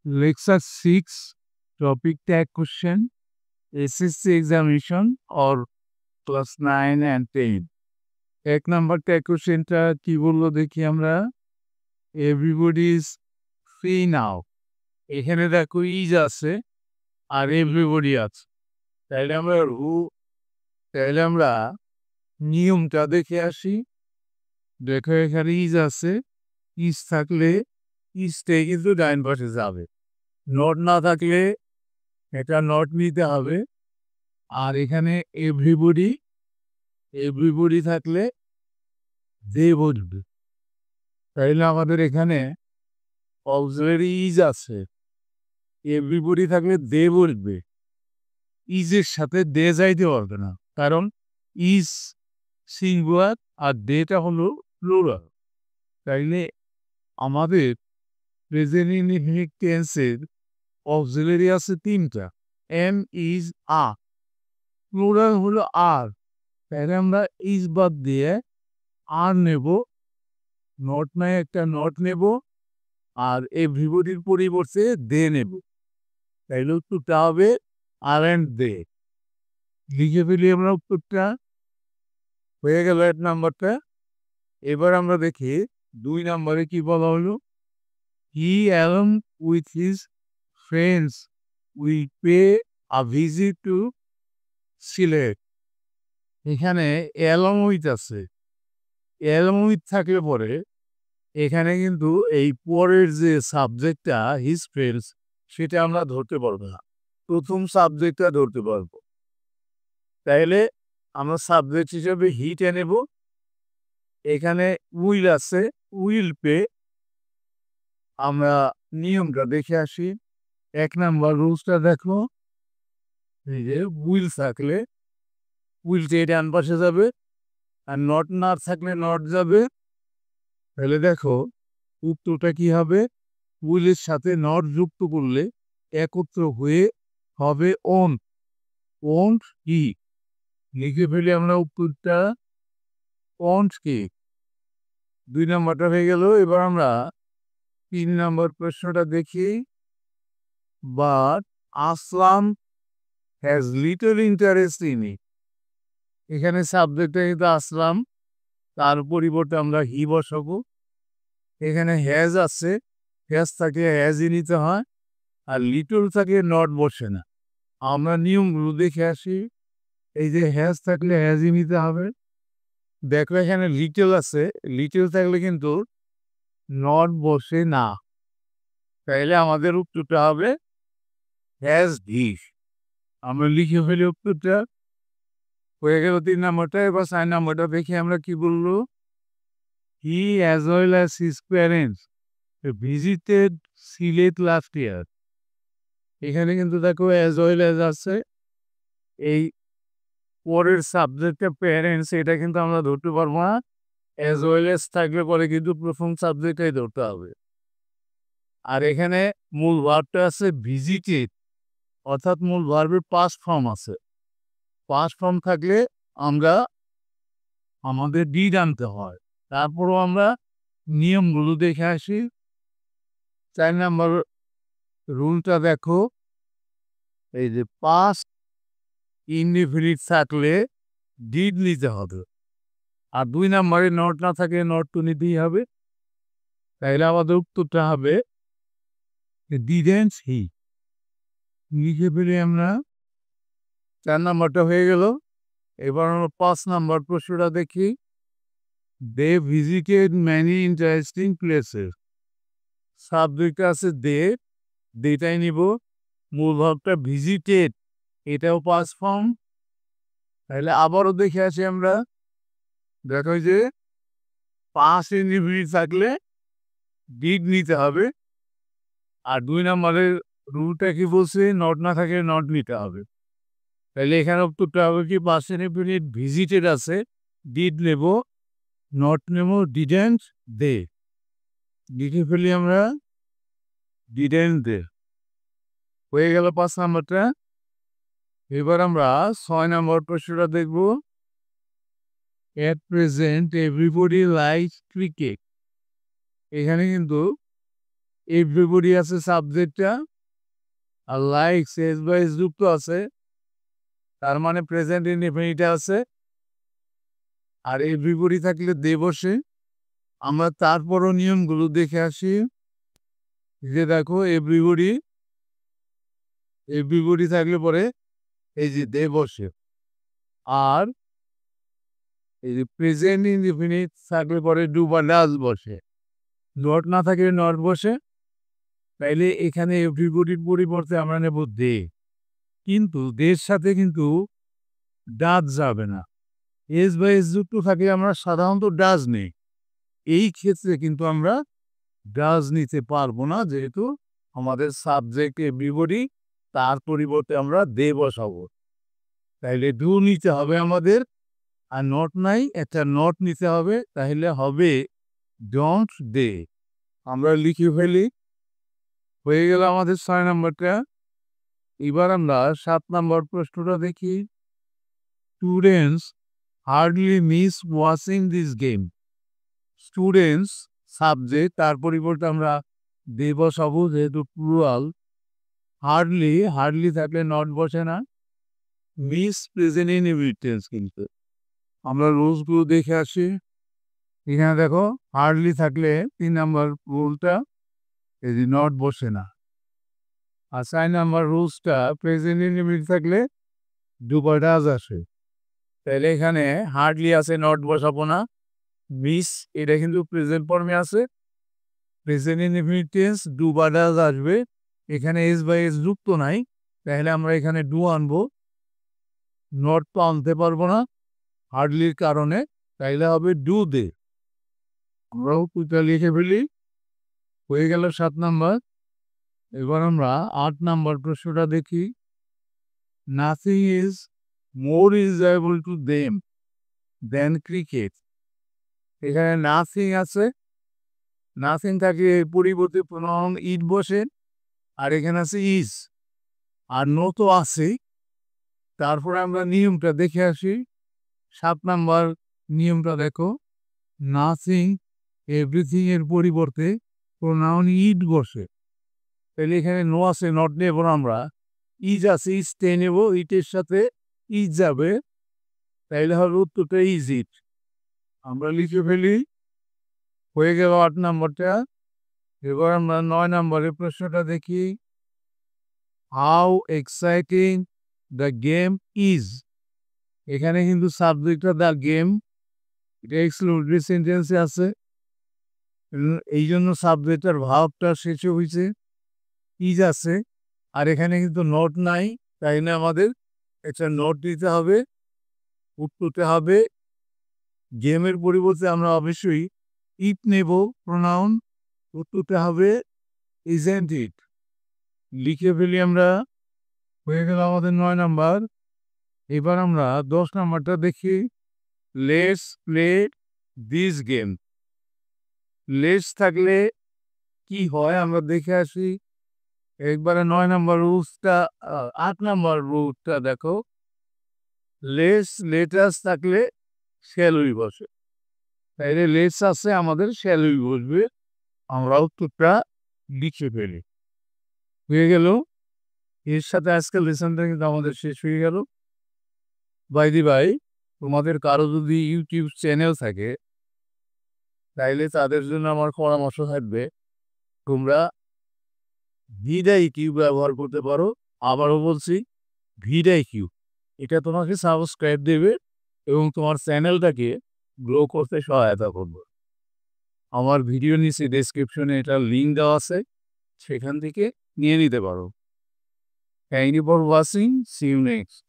Lecture 6, topic tag question, SSC examination or class 9 and 10. এক number tag কোশ্চেনটা কি বললো দেখি আমরা। Everybody is free now. এখানে দেখো ইজ আছে আর এভরিবডি আছে। তাইলে আমরা নিয়মটা দেখে আসি। দেখো এখানে ইজ আছে, ইজ থাকলে ইজটাই কিন্তু ডাইন পাশে যাবে। নট না থাকলে এটা নট নিতে হবে। আর এখানে এভরিবডি থাকলে দে বসবে। তাইলে আমাদের এখানে অক্সিলারি ইজ আছে, এভরিবডি থাকলে দে বসবে। ইজের সাথে দে যাইতে পারবে না, কারণ ইজ সিঙ্গুলার আর দেটা হলো প্লুরাল। তাইলে আমাদের প্রেজেন্ট ইনডিফিনিট টেন্সের অক্সিলারি আছে 3টা, এম, ইজ, আ। প্লুরাল হলো আর, তাহলে আমরা ইজ বাদ দিয়ে আর নেব, নট নাই একটা নট নেব, আর এভরিবডির পরিবর্তে দে নেব। তাইলে উত্তরটা হবে আর অ্যান্ড দে। লিখে ফেলি আমরা উত্তরটা। হয়ে গেল 1 নাম্বারটা। এবার আমরা দেখি 2 নাম্বারে কি বলা হলো। He along with his friends will pay a visit to Sylhet. এখানে অ্যালং উইথ আছে, অ্যালং উইথ থাকলে পরে এখানে কিন্তু এই পরের যে সাবজেক্টটা হিজ ফ্রেন্ডস, সেটা আমরা ধরতে পারবো না, প্রথম সাবজেক্টটা ধরতে পারবো। তাইলে আমরা সাবজেক্ট হিসেবে হিটা নেব। এখানে উইল আছে, উইল পে। আমরা নিয়মটা দেখে আসি। 1 নাম্বার রুলসটা দেখো, এই যে উইল থাকলে উইলটা ডান পাশে যাবে, আর নট না থাকলে নট যাবে। তাহলে দেখো উত্তরটা কি হবে, উইলের সাথে নট যুক্ত করলে একত্র হয়ে হবে ওন। ওন কি লিখে ফেলি আমরা উত্তরটা, ওন কি। 2 নাম্বারটা হয়ে গেল। এবার আমরা 3 নাম্বার প্রশ্নটা দেখি। But Aslam has little interest in it. এখানে সাবজেক্টটা কিন্তু আসলাম, তার পরিবর্তে আমরা হি বসাবো। এখানে হ্যাজ আছে, হ্যাজ থাকে হ্যাজই নিতে হয়, আর লিটল থাকে নট বসে না। আমরা নিয়মগুলো দেখে আসি। এই যে হ্যাজ থাকলে হ্যাজই নিতে হবে। দেখো এখানে লিটল আছে, লিটল থাকলে কিন্তু নট বসে না। তাইলে আমাদের উত্তরটা হবে হ্যাজ ভিস। আমরা লিখে ফেলি উত্তরটা। হয়ে গেল 3 নাম্বারটা। এবার 4 নাম্বারটা দেখি আমরা কি বললো। হি as well as his parents visited Sylhet last year. এখানে কিন্তু দেখো অ্যাজ ওয়েল অ্যাজ আছে, এই পরের সাবজেক্টটা প্যারেন্টস, এটা কিন্তু আমরা ধরতে পারবো না। অ্যাজ ওয়েল অ্যাজ থাকলে পরে কিন্তু প্রথম সাবজেক্টটাই ধরতে হবে। আর এখানে মূল ভার্বটা আছে ভিজিটেড, অর্থাৎ মূল ভার্বের পাস্ট ফর্ম আছে। পাস্ট ফর্ম থাকলে আমরা আমাদের ডিড আনতে হয়। তারপরও আমরা নিয়মগুলো দেখে আসি। 4 নাম্বার রুলটা দেখো, এই যে পাস্ট ইনডিফিনিট থাকলে ডিড নিতে হবে, আর 2 নাম্বারে নট না থাকে নট তো নিতেই হবে। তাইলে আমাদের উত্তরটা হবে ডিডেন্ট হি। লিখে ফেলি আমরা। 4 নাম্বারটা হয়ে গেল। এবার আমরা 5 নাম্বার প্রশ্নটা দেখি। They visited many interesting places. Subject আছে দে, দেটাই নিব। মূল ভাবটা ভিজিটেড, এটাও পাস্ট ফর্ম। তাহলে আবারও দেখে আসি আমরা। দেখো যে পাস্ট ইনডিফিনিট থাকলে ডিড নিতে হবে, আর 2 নাম্বারের রুলটা কি বলছে, নট না থাকলে নট নিতে হবে। তাহলে এখানে উত্তরটা হবে কি, পাস্ট ইনডিফিনিট ভিজিটেড আছে, ডিড নেব, নট নেব ডিডেন্ট দে। লিখে ফেলি আমরা ডিডেন্ট দে। হয়ে গেল 5 নাম্বারটা। এবার আমরা 6 নাম্বার প্রশ্নটা দেখব। at present everybody likes cricket. এখানে কিন্তু everybody আছে সাবজেক্টটা, আর লাইকস এস বা এস যুক্ত আছে, তার মানে প্রেজেন্ট ইনডিফিনিট আছে। আর এভরিবডি থাকলে দে বসে। আমরা তারপরও নিয়মগুলো দেখে আসি। যে দেখো এভরিবডি থাকলে পরে এই যে দে বসে। আর এই যে প্রেজেন্ট ইনডিফিনিট থাকলে পরে ডু বা ডাজ বসে। নট না থাকলে নট বসে। তাইলে এখানে এভরিবডির পরিবর্তে আমরা নেব দে। কিন্তু দের সাথে কিন্তু ডাজ যাবে না। এস বা এস যুক্ত থাকলে আমরা সাধারণত ডাজ নেই। এই ক্ষেত্রে কিন্তু আমরা ডাজ নিতে পারবো না, যেহেতু আমাদের সাবজেক্ট এভরিবডি, তার পরিবর্তে আমরা দে বসাবো। তাইলে ডু নিতে হবে আমাদের, আর নট নাই, একটা নট নিতে হবে, তাহলে হবে ডোন্ট দে। আমরা লিখে ফেলি। হয়ে গেল আমাদের 6 নম্বরটা। এবার আমরা 7 নম্বর প্রশ্নটা দেখি। Students hardly miss watching this game. Students subject, তার পরিবর্তে আমরা দে বসাবো, যেহেতু প্লুরাল। হার্ডলি থাকলে নট বসে না। মিস প্রেজেন্ট ইনডিফিনিট টেন্স কিন্তু। আমরা রুলসগুলো দেখে আসি। এখানে দেখো হার্ডলি থাকলে 3 নম্বর রুলটা, এই যে নট বসে না। আর 4 নম্বর রুলসটা প্রেজেন্ট ইনডিফিনিট থাকলে ডু বা ডাজ আসে। তাহলে এখানে হার্ডলি আছে, নট বসাবো না। মিস এটা কিন্তু প্রেজেন্ট ফর্মে আছে। প্রেজেন্ট ইনডিফিনিট টেন্স ডু বা ডাজ আসবে। এখানে এস বা এস যুক্ত নাই, তাহলে আমরা এখানে ডু আনবো। নট তো আনতে পারবো না হার্ডলির কারণে, তাইলে হবে ডু দে। আমরাও কুইটা লিখে ফেলি। হয়ে গেল 7 নাম্বার। এবার আমরা 8 নাম্বার প্রশ্নটা দেখি। Nothing is more enjoyable to them than cricket. এখানে নাথিং আছে, নাথিং থাকে পরিবর্তে প্রোনাউন ইট বসে, আর এখানে আছে ইজ, আর নো তো আছে। তারপরে আমরা নিয়মটা দেখে আসি। 7 নাম্বার নিয়মটা দেখো। নাথিং এভরিথিং এর পরিবর্তে প্রোনাউন ইট বসে। তাহলে এখানে নো আছে, নট নেব না আমরা। ইজ আছে, ইজ টে নেব, ইটের সাথে ইজ যাবে, তাইলে হবে উত্তরটা ইজ ইট। আমরা লিখে ফেলি। হয়ে গেল 8 নাম্বারটা। এবার আমরা 9 নম্বরের প্রশ্নটা দেখি। How exciting the game is. এখানে কিন্তু সাবজেক্টটা দ্য গেম, এটা এক্সক্লুসিভ সেন্টেন্সে আছে, এই জন্য সাবজেক্টের ভাবটা শেষে হয়েছে, ইজ আছে। আর এখানে কিন্তু নোট নাই, তাই না আমাদের একটা নোট দিতে হবে। উত্তরটা হবে গেমের পরিবর্তে আমরা অবশ্যই ইট নেব প্রোনাউন। উত্তরটা হবে ইজেন্ট ইট। লিখে ফেলি আমরা। হয়ে গেল আমাদের 9 নাম্বার। এবার আমরা 10 নাম্বারটা দেখি। Let's play this game. Let's থাকলে কি হয় আমরা দেখে আসি। একবারে 9 নাম্বার রুলসটা, 8 নাম্বার রুলসটা দেখো। লেটাস থাকলে শ্যালই বসে, তাইলে লেটস আছে, আমাদের শ্যালই বসবে। আমরা উত্তরটা লিখে ফেলি। হয়ে গেল। এর সাথে আজকের লেসনটা কিন্তু আমাদের শেষ হয়ে গেল। বাই দি বাই, তোমাদের কারো যদি ইউটিউব চ্যানেল থাকে, তাইলে তাদের জন্য আমার পরামর্শ থাকবে, তোমরা ভিডাইকিউ ব্যবহার করতে পারো। আবারও বলছি, ভিডাইকিউ, এটা তোমাকে সাবস্ক্রাইব দেবে এবং তোমার চ্যানেলটাকে গ্রো করতে সহায়তা করবে। আমার ভিডিও নিচে ডেসক্রিপশনে এটা লিঙ্ক দেওয়া আছে, সেখান থেকে নিয়ে নিতে পারো। Thank you for watching, see you next.